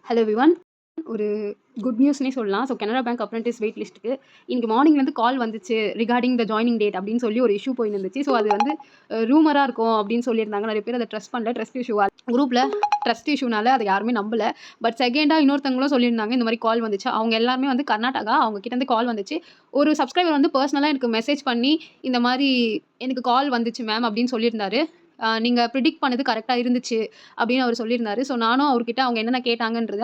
Hello everyone. ஒரு good நியூஸ்னே சொல்லலாம். So Canara bank apprentice wait லிஸ்ட்டுக்கு இன்னைக்கு மார்னிங்லேருந்து கால் வந்துச்சு ரிகார்டிங் த ஜாயினிங் டேட் அப்படின்னு சொல்லி ஒரு இஷ்யூ போயின்னு இருந்துச்சு. ஸோ அது வந்து ரூமராக இருக்கும் அப்படின்னு சொல்லியிருந்தாங்க. நிறைய பேர் அதை ட்ரஸ்ட் பண்ணல. ட்ரஸ்ட் இஷ்யூ குரூப்பில் ட்ரஸ்ட் இஷ்யூனால அதை யாருமே நம்பல. பட் செகண்டாக இன்னொருத்தவங்களும் சொல்லியிருந்தாங்க இந்த மாதிரி கால் வந்துச்சு. அவங்க எல்லாருமே வந்து கர்நாடகா. அவங்க கிட்டேருந்து கால் வந்துச்சு. ஒரு சப்ஸ்கிரைபர் வந்து பர்சனலாக எனக்கு மெசேஜ் பண்ணி இந்த மாதிரி எனக்கு கால் வந்துச்சு மேம் அப்படின்னு சொல்லியிருந்தாரு. நீங்கள் ப்ரிடிக்ட் பண்ணது கரெக்டாக இருந்துச்சு அப்படின்னு அவர் சொல்லியிருந்தாரு. ஸோ நானும் அவர்கிட்ட அவங்க என்னென்ன கேட்டாங்கன்றத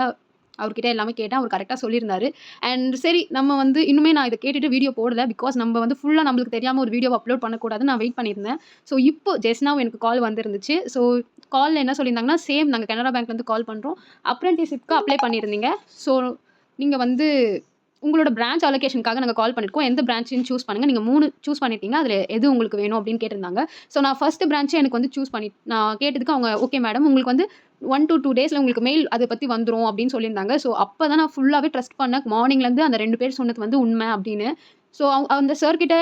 அவர்கிட்ட எல்லாமே கேட்டேன். அவர் கரெக்டாக சொல்லியிருந்தாரு. அண்ட் சரி நம்ம வந்து இன்னுமே நான் இதை கேட்டுட்டு வீடியோ போடல. பிகாஸ் நம்ம வந்து ஃபுல்லாக நம்மளுக்கு தெரியாமல் ஒரு வீடியோ அப்லோட் பண்ணக்கூடாதுன்னு நான் வெயிட் பண்ணியிருந்தேன். ஸோ இப்போ ஜஸ்ட் நவ் எனக்கு கால் வந்துருந்துச்சு. ஸோ காலில் என்ன சொல்லியிருந்தாங்கன்னா, சேம் நாங்கள் கனரா பேங்க்லேருந்து கால் பண்ணுறோம். அப்ரென்டிஸ்ஷிப்க்கு அப்ளை பண்ணியிருந்தீங்க. ஸோ நீங்கள் வந்து உங்களோட பிரான்ச் அலோகேஷனுக்காக நாங்கள் கால் பண்ணியிருக்கோம். எந்த பிரான்ச்சுன்னு சூஸ் பண்ணுங்கள். நீங்கள் 3 சூஸ் பண்ணியிருக்கீங்க. அதில் எது உங்களுக்கு வேணும் அப்படின்னு கேட்டிருந்தாங்க. ஸோ நான் ஃபர்ஸ்ட் பிரான்ச்சே எனக்கு வந்து சூஸ் பண்ணி நான் கேட்டதுக்கு அவங்க ஓகே மேடம் உங்களுக்கு வந்து 1 to 2 டேஸில் உங்களுக்கு மெயில் அதை பற்றி வந்துடும் அப்படின்னு சொல்லியிருந்தாங்க. ஸோ அப்போ தான் நான் ஃபுல்லாகவே ட்ரஸ்ட் பண்ணேன். மார்னிங்லேருந்து அந்த 2 பேர் சொன்னது வந்து உண்மை அப்படின்னு. ஸோ அந்த சார்கிட்ட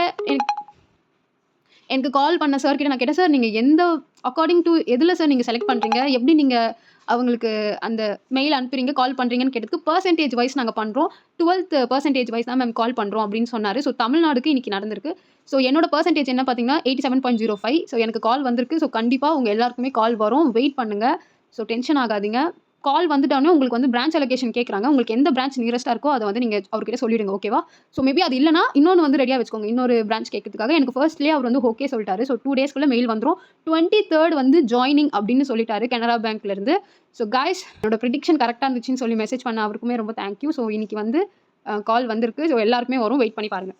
எனக்கு கால் பண்ண சார்கிட்ட நான் கேட்டேன், சார் நீங்கள் எந்த அக்கார்டிங் டு எதில் சார் நீங்கள் செலக்ட் பண்ணுறீங்க, எப்படி நீங்கள் அவங்களுக்கு அந்த மெயில் அனுப்புறீங்க கால் பண்ணுறீங்கன்னு கேட்டதுக்கு பர்சன்டேஜ் வைஸ் நாங்கள் பண்ணுறோம். 12th பர்சன்டேஜ் வைஸ் தான் மேம் கால் பண்ணுறோம் அப்படின்னு சொன்னார். ஸோ தமிழ்நாடுக்கு இன்றைக்கி நடந்திருக்கு. ஸோ என்னோட பர்சன்டேஜ் என்ன பார்த்தீங்கன்னா 87.05. ஸோ எனக்கு கால் வந்திருக்கு. ஸோ கண்டிப்பாக உங்கள் எல்லாருக்குமே கால் வரும். வெயிட் பண்ணுங்கள். ஸோ டென்ஷன் ஆகாதீங்க. கால் வந்துட்டோன்னே உங்களுக்கு வந்து பிரான்ச் அலோகேஷன் கேட்குறாங்க. உங்களுக்கு எந்த பிரான்ச் நியரஸ்ட்டாக இருக்கோ அதை வந்து நீங்கள் அவர்கிட்ட சொல்லிடுங்க. ஓகேவா? ஸோ மேபி அது இல்லைனா இன்னொன்று வந்து ரெடியாக வச்சுக்கோங்க. இன்னொரு பிரான்ச் கேட்கறதுக்காக எனக்கு ஃபர்ஸ்ட்லேயே அவர் வந்து ஓகே சொல்லிட்டாரு. ஸோ 2 டேஸ்க்குள்ளே மெயில் வந்துடும். 23rd வந்து ஜாயினிங் அப்படின்னு சொல்லிட்டாரு கனரா பேங்க்லேருந்து. ஸோ காய்ஸ் என்னோட ப்ரிடிக்ஷன் கரெக்டாக இருந்துச்சுன்னு சொல்லி மெசேஜ் பண்ண அவருக்குமே ரொம்ப தேங்க்யூ. ஸோ இன்னைக்கு வந்து கால் வந்திருக்கு. ஸோ எல்லாருக்குமே வரும். வெயிட் பண்ணி பாருங்கள்.